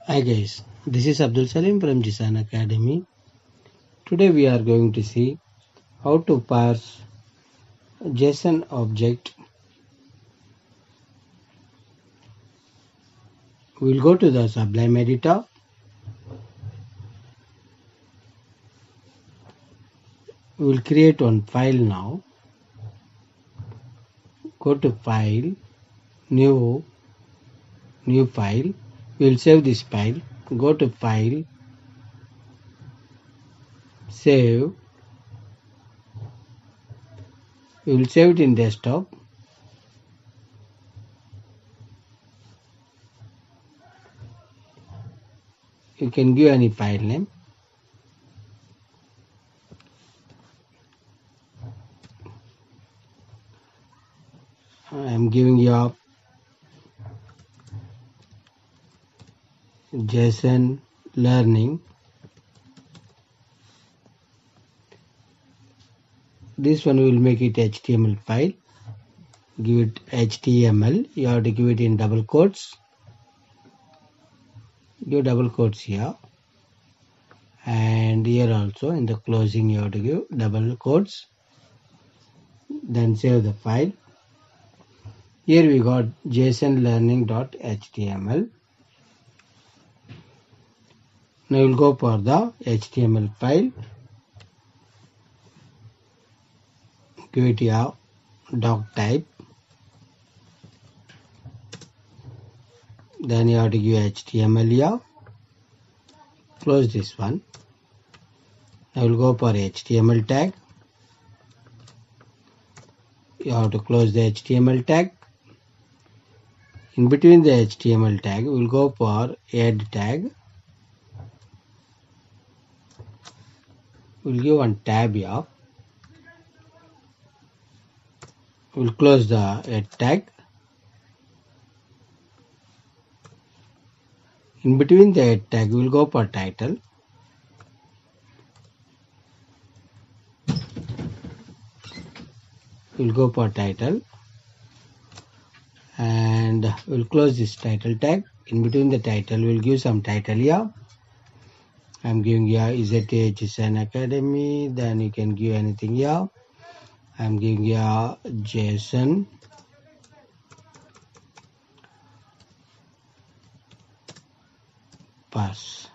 Hi guys, this is Abdul Salim from JSON Academy. Today we are going to see how to parse JSON object. We will go to the Sublime editor. We will create one file now. Go to File, New File. We will save this file. Go to File, Save. We will save it in desktop. You can give any file name. I am giving you JSON learning. This one will make it HTML file. Give it HTML. You have to give it in double quotes. Give double quotes here, and here also in the closing you have to give double quotes. Then save the file. Here we got JSON learning.html. Now we'll go for the HTML file. Give it here doc type. Then you have to give HTML here. Close this one. Now we'll go for HTML tag. You have to close the HTML tag. In between the HTML tag, we'll go for add tag. We'll give one tab here. We'll close the add tag. In between the add tag, we'll go for title. We'll go for title. And we'll close this title tag. In between the title, we'll give some title here. I'm giving here is it a JSON Academy. Then you can give anything here. I'm giving here JSON Parse.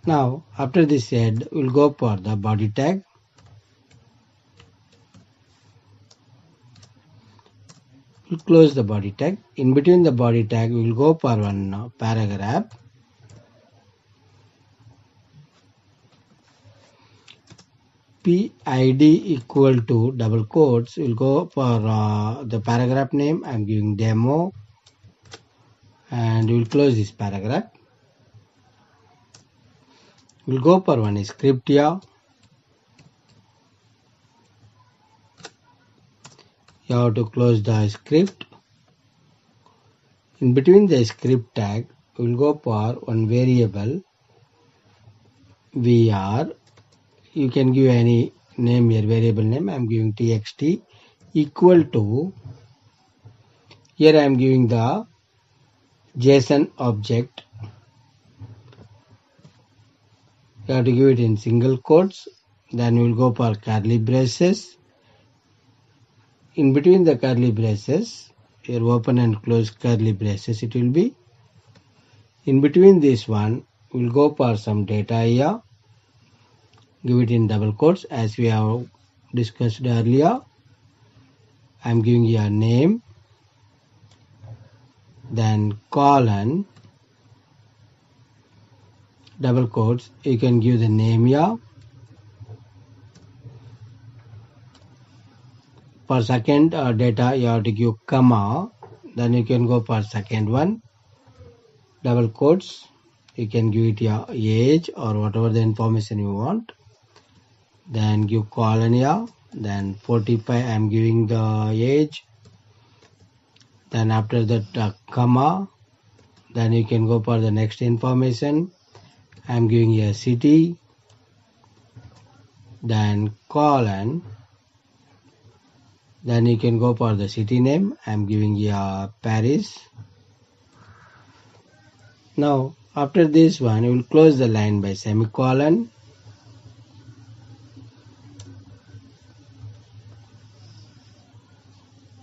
Now after this head, we'll go for the body tag. We'll close the body tag. In between the body tag, we will go for one paragraph. PID equal to double quotes. We'll go for the paragraph name. I'm giving demo. And we'll close this paragraph. We'll go for one script here. You have to close the script. In between the script tag, we'll go for one variable var. You can give any name here, variable name. I'm giving txt equal to, here I'm giving the JSON object. You have to give it in single quotes. Then we'll go for curly braces. In between the curly braces, here open and close curly braces it will be. In between this one, we'll go for some data here. Give it in double quotes as we have discussed earlier. I'm giving you a name, then colon, double quotes. You can give the name here. For second data, you have to give comma. Then you can go for second one. Double quotes. You can give it your age or whatever the information you want. Then give colon here. Then 45. I am giving the age. Then after that comma. Then you can go for the next information. I am giving a city. Then colon. Then you can go for the city name. I am giving you Paris. Now after this one, you will close the line by semicolon.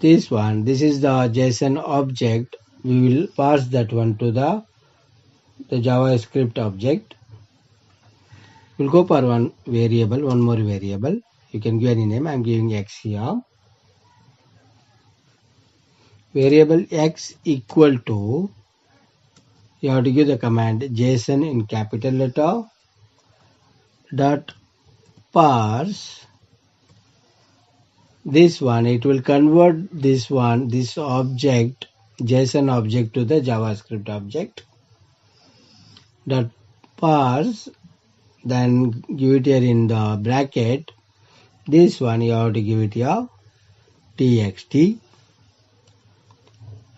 This is the JSON object. We will pass that one to the JavaScript object. We'll go for one more variable. You can give any name. I'm giving X here. Variable X equal to, you have to give the command JSON in capital letter dot parse. This one, it will convert this object, JSON object, to the JavaScript object. Dot parse, then give it here in the bracket. This one you have to give it here txt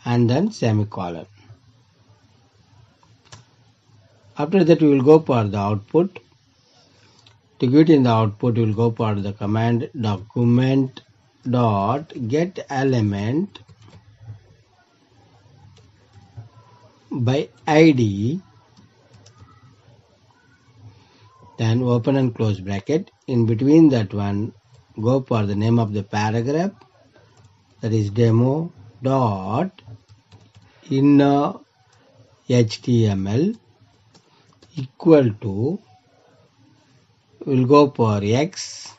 and then semicolon. After that we will go for the output. To give it in the output, we will go for the command document dot get element by id, then open and close bracket. In between that one, go for the name of the paragraph, that is demo dot inner html equal to, we'll go for X,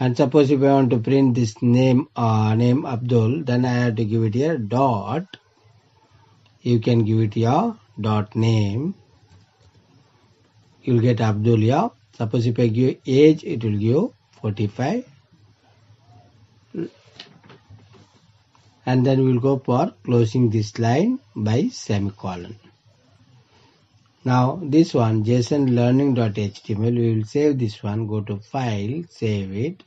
and suppose if I want to print this name Abdul, then I have to give it here dot, you can give it here dot name, you'll get Abdul here. Suppose if I give age, it will give 45, and then we'll go for closing this line by semicolon. Now this one JSON learning.html, we will save this one, go to file, save it,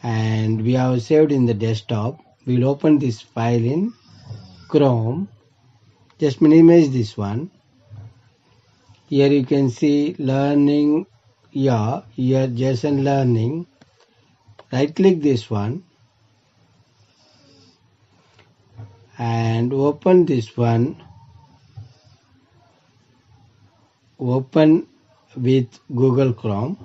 and we have saved in the desktop. We will open this file in Chrome. Just minimize this one. Here you can see learning, here JSON learning. Right click this one and open this one. Open with Google Chrome.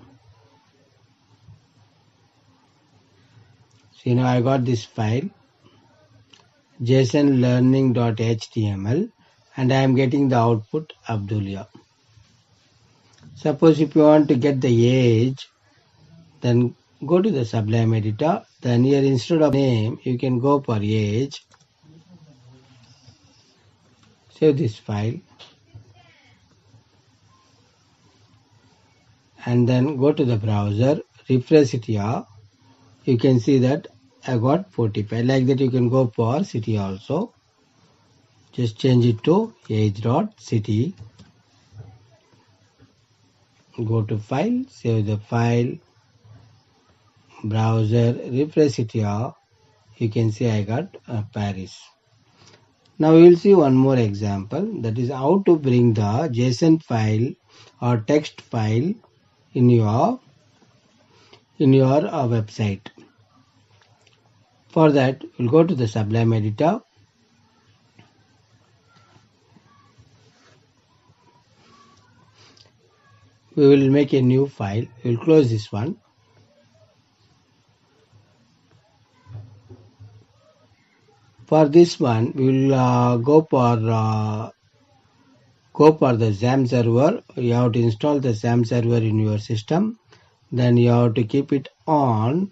See, now I got this file JSON learning.html and I am getting the output Abdulia. Suppose if you want to get the age, then go to the Sublime editor. Then here instead of name, you can go for age. Save this file. And then go to the browser, refresh it here. You can see that I got 45. Like that you can go for city also. Just change it to age.city. Go to file, save the file, browser, refresh it here. You can see I got Paris. Now we will see one more example, that is how to bring the JSON file or text file in your website. For that, we'll go to the Sublime editor. We will make a new file. We'll close this one. For this one, we will go for the XAMPP server. You have to install the XAMPP server in your system. Then you have to keep it on.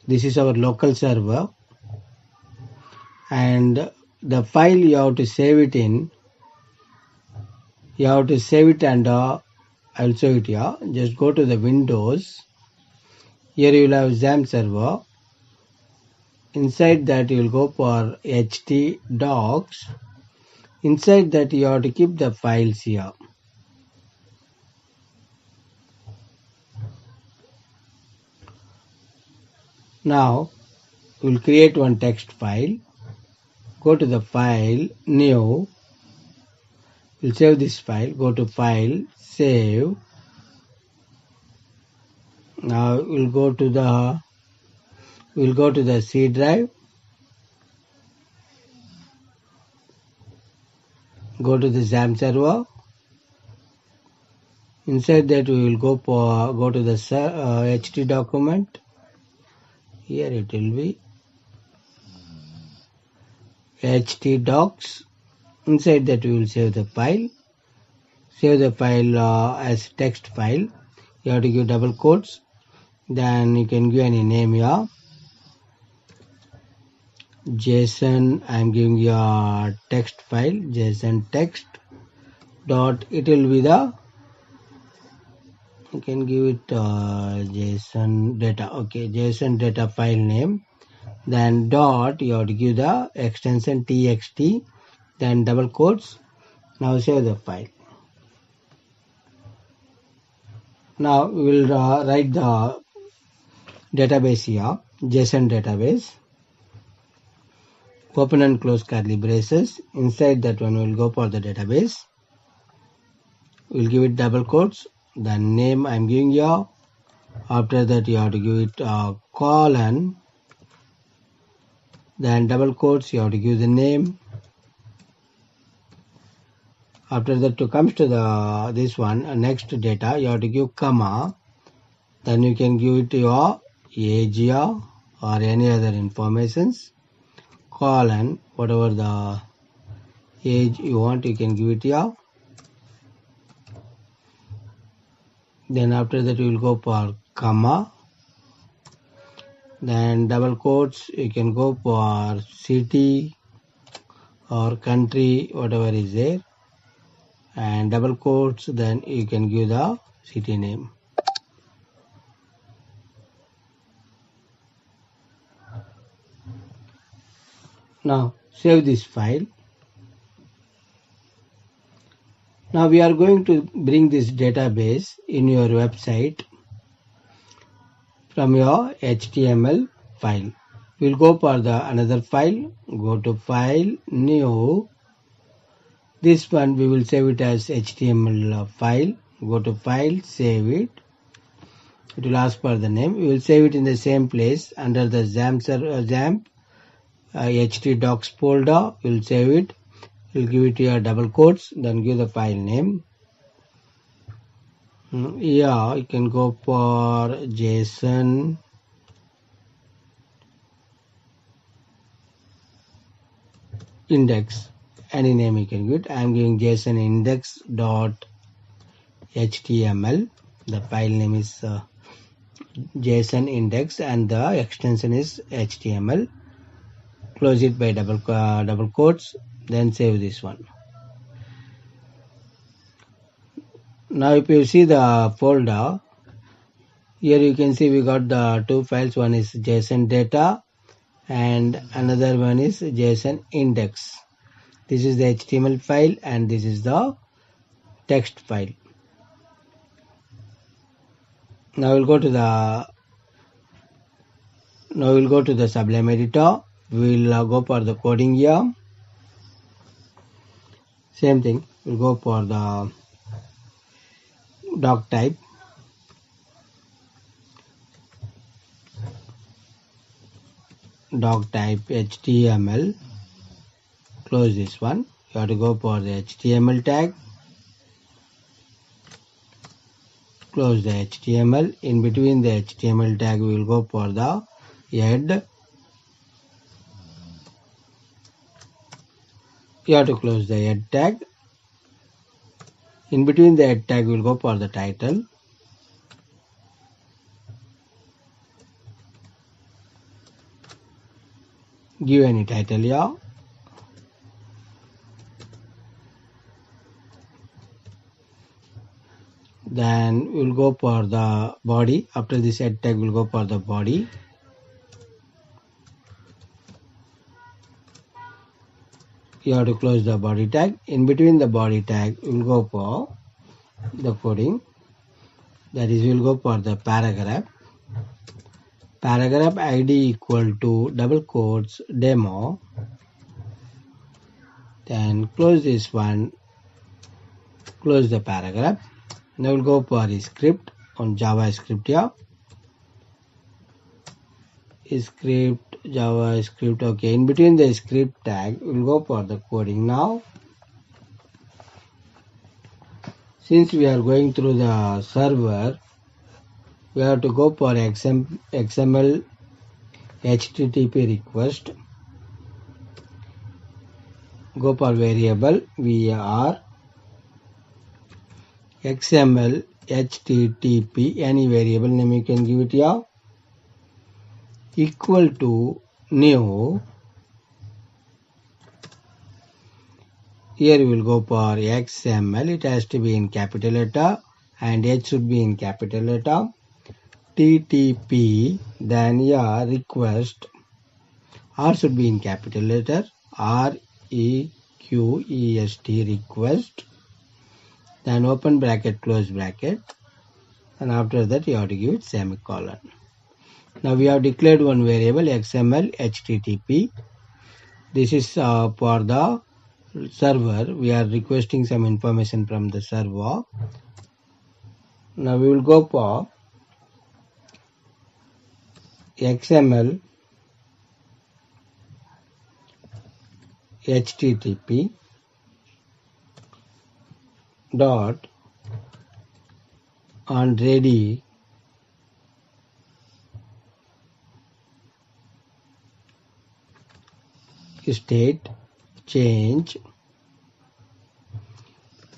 This is our local server. And the file you have to save it in. You have to save it and I'll show it here. Just go to the Windows. Here you will have XAMPP server. Inside that you will go for htdocs. Inside that you have to keep the files here. Now we will create one text file. Go to the file, new. We'll save this file. Go to file, save. Now we'll go to the C drive. go to the XAMPP server. Inside that we will go to the HT document. Here it will be HT docs. Inside that we will save the file. Save the file as text file. You have to give double quotes. Then you can give any name here. JSON, I am giving you a text file, JSON text dot, it will be the, you can give it JSON data, okay, JSON data file name, then dot, you have to give the extension txt, then double quotes. Now save the file. Now we will write the database here, JSON database. Open and close curly braces. Inside that one we will go for the database. We will give it double quotes. The name I am giving you. After that you have to give it a colon. Then double quotes, you have to give the name. After that to comes to the this one next data, you have to give comma. Then you can give it your age here or any other informations. Colon, whatever the age you want, you can give it here. Then after that you will go for comma. Then double quotes, you can go for city or country, whatever is there. And double quotes, then you can give the city name. Now save this file. Now we are going to bring this database in your website from your HTML file. We'll go for the another file. Go to file, new. This one we will save it as HTML file. Go to file, save it. It will ask for the name. We will save it in the same place under the XAMPP HT docs folder. We will save it. We'll give it your double quotes. Then give the file name. Yeah, you can go for JSON index. Any name you can give it. I am giving JSON index dot HTML. The file name is JSON index and the extension is HTML. Close it by double quotes. Then save this one. Now if you see the folder, here you can see we got the two files. One is JSON data and another one is JSON index. This is the HTML file and this is the text file. Now we'll go to the Sublime editor. We'll go for the coding here. Same thing. We'll go for the doc type. Doc type HTML. Close this one. You have to go for the HTML tag. Close the HTML. In between the HTML tag, we will go for the head. You have to close the head tag. In between the head tag, we will go for the title. Give any title here. Then we will go for the body. After this head tag, we will go for the body. You have to close the body tag. In between the body tag, we will go for the coding. That is, we will go for the paragraph. Paragraph ID equal to double quotes demo. Then close this one. Close the paragraph. Now we'll go for a script on JavaScript here. Script, JavaScript, okay. In between the script tag, we'll go for the coding now. Since we are going through the server, we have to go for XML HTTP request. Go for variable var XML HTTP, any variable name you can give it here, equal to new. Here we will go for XML, it has to be in capital letter and H should be in capital letter. TTP, then here request, R should be in capital letter, REQUEST, request, then open bracket, close bracket, and after that you have to give it semicolon. Now we have declared one variable XML HTTP. This is for the server. We are requesting some information from the server. Now we will go for XML HTTP dot on ready state change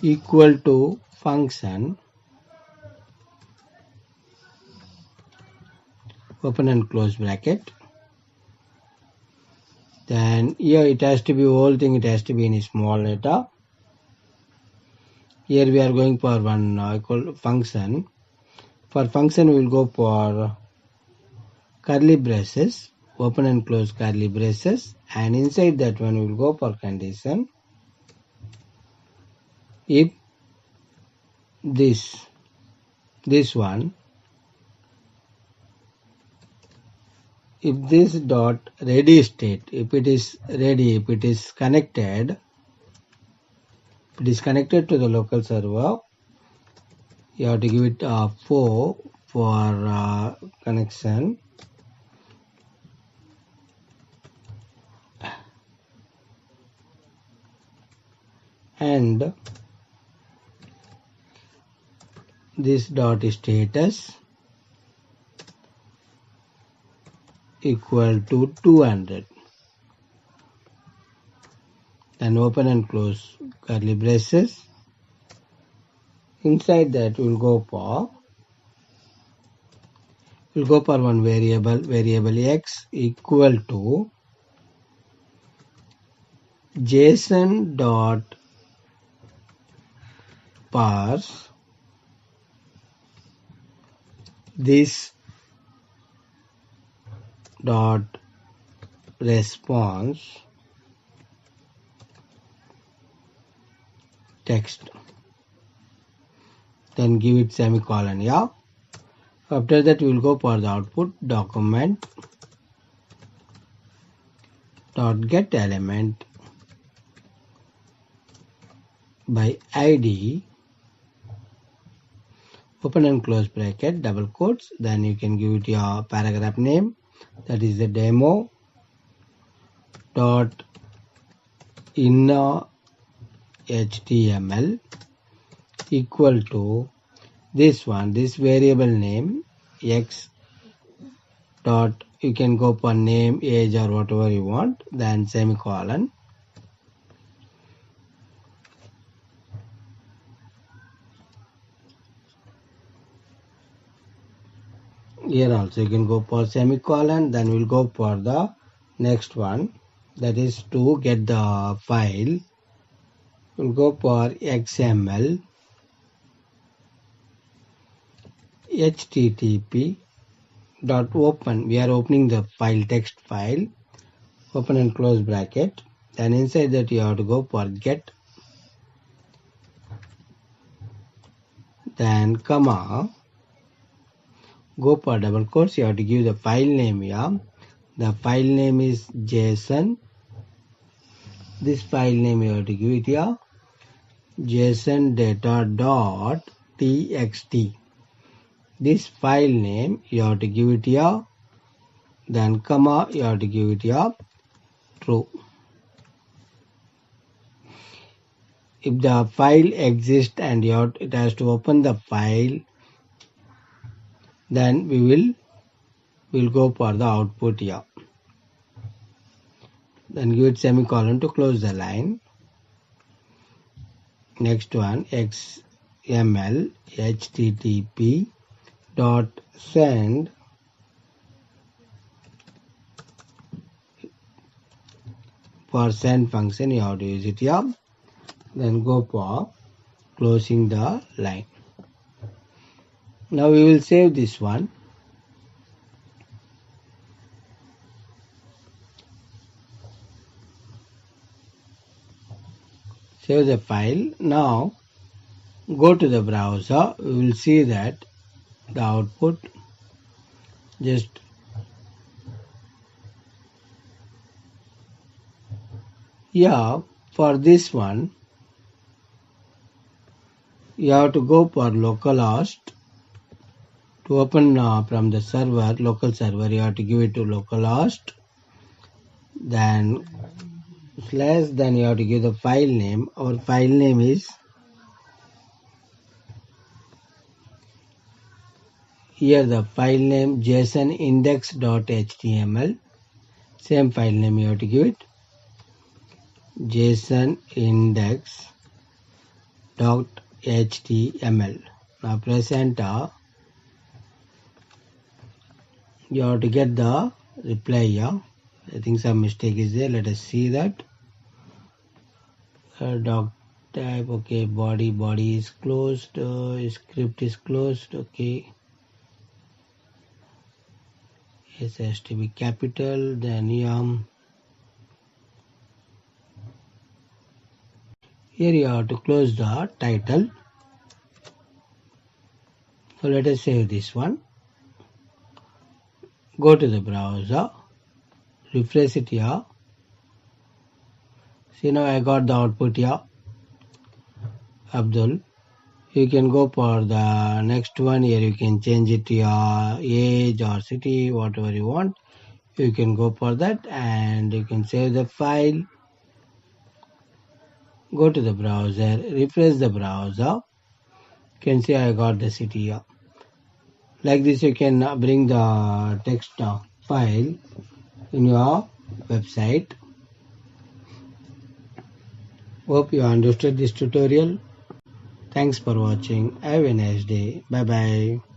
equal to function, open and close bracket. Then here it has to be whole thing, it has to be in a small letter. Here we are going for one equal function. For function we will go for curly braces, open and close curly braces, and inside that one we will go for condition. If this one, if this dot ready state, if it is ready, if it is connected, to the local server, you have to give it 4 for connection. And this dot status equal to 200. Then open and close curly braces. Inside that we'll go for one variable x equal to JSON dot parse this dot response text, then give it semicolon. Yeah, after that we will go for the output document dot get element by ID, open and close bracket, double quotes, then you can give it your paragraph name, that is the demo dot inner HTML equal to this one, this variable name x dot, you can go for name, age or whatever you want, then semicolon. Here also you can go for semicolon, then we'll go for the next one, that is to get the file. We'll go for XML HTTP dot open, we are opening the file, text file, open and close bracket, then inside that you have to go for get, then comma, go for double quotes, you have to give the file name here. The file name is JSON. This file name you have to give it here, JSON data dot txt. This file name you have to give it here, then comma, you have to give it here true. if the file exists and it has to open the file, then we'll go for the output here. Then give it semicolon to close the line. Next one, XML HTTP dot send for send function, you have to use it here. Then go for closing the line. Now we will save this one. Save the file. Now go to the browser. We will see that the output. Just here for this one, you have to go for localhost. To open from the server, local server, you have to give it to localhost. Then slash, then you have to give the file name. Our file name is, here the file name JSON index.html. Same file name you have to give it. JSON index.html. Now press enter. You have to get the reply here. I think some mistake is there. Let us see that. Doc type, okay. Body is closed. Script is closed. Okay. It has to be capital. Then here you have to close the title. So let us save this one. Go to the browser. Refresh it here. See, now I got the output here. Abdul. You can go for the next one. Here you can change it to your age or city, whatever you want. You can go for that and you can save the file. Go to the browser. Refresh the browser. You can see I got the city here. Like this you can bring the text file in your website. Hope you understood this tutorial. Thanks for watching. Have a nice day. Bye bye.